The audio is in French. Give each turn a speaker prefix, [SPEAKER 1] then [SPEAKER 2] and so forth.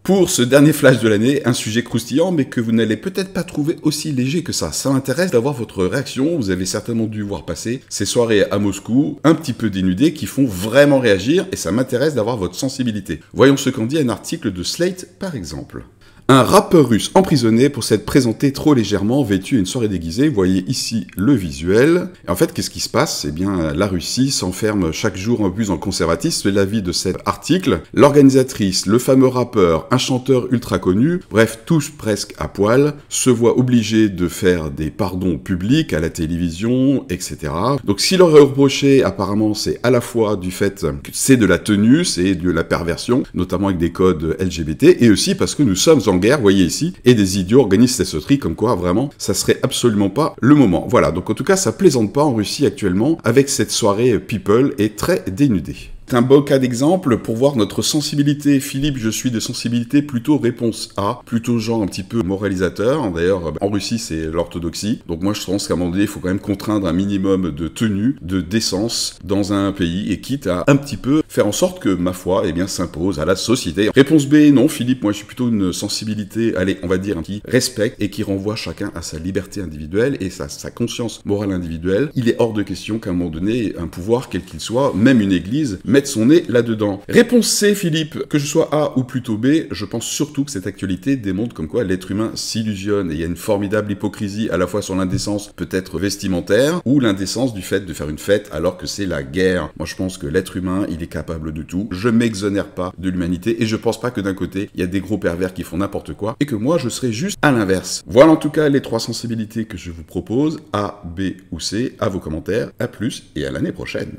[SPEAKER 1] Pour ce dernier flash de l'année, un sujet croustillant, mais que vous n'allez peut-être pas trouver aussi léger que ça. Ça m'intéresse d'avoir votre réaction. Vous avez certainement dû voir passer ces soirées à Moscou, un petit peu dénudées, qui font vraiment réagir, et ça m'intéresse d'avoir votre sensibilité. Voyons ce qu'en dit un article de Slate, par exemple. Un rappeur russe emprisonné pour s'être présenté trop légèrement vêtu à une soirée déguisée. Vous voyez ici le visuel. Et en fait, qu'est-ce qui se passe? Eh bien, la Russie s'enferme chaque jour un peu plus dans le conservatisme. C'est l'avis de cet article. L'organisatrice, le fameux rappeur, un chanteur ultra connu, bref, tous presque à poil, se voient obligés de faire des pardons publics à la télévision, etc. Donc, s'il leur est reproché, apparemment, c'est à la fois du fait que c'est de la tenue, c'est de la perversion, notamment avec des codes LGBT, et aussi parce que nous sommes en guerre, vous voyez ici, et des idiots organisent ces sauteries comme quoi, vraiment, ça serait absolument pas le moment. Voilà, donc en tout cas, ça plaisante pas en Russie actuellement, avec cette soirée People est très dénudée. C'est un beau cas d'exemple pour voir notre sensibilité. Philippe, je suis de sensibilité plutôt réponse A, plutôt genre un petit peu moralisateur. D'ailleurs, en Russie, c'est l'orthodoxie. Donc moi, je pense qu'à un moment donné, il faut quand même contraindre un minimum de tenue, de décence dans un pays, et quitte à un petit peu faire en sorte que ma foi, eh bien, s'impose à la société. Réponse B, non, Philippe, moi, je suis plutôt une sensibilité, allez, on va dire, qui respecte et qui renvoie chacun à sa liberté individuelle et sa conscience morale individuelle. Il est hors de question qu'à un moment donné, un pouvoir, quel qu'il soit, même une église, mette son nez là-dedans. Réponse C, Philippe, que je sois A ou plutôt B, je pense surtout que cette actualité démontre comme quoi l'être humain s'illusionne et il y a une formidable hypocrisie à la fois sur l'indécence peut-être vestimentaire ou l'indécence du fait de faire une fête alors que c'est la guerre. Moi je pense que l'être humain, il est capable de tout. Je m'exonère pas de l'humanité et je pense pas que d'un côté, il y a des gros pervers qui font n'importe quoi et que moi je serais juste à l'inverse. Voilà en tout cas les trois sensibilités que je vous propose, A, B ou C, à vos commentaires, à plus et à l'année prochaine.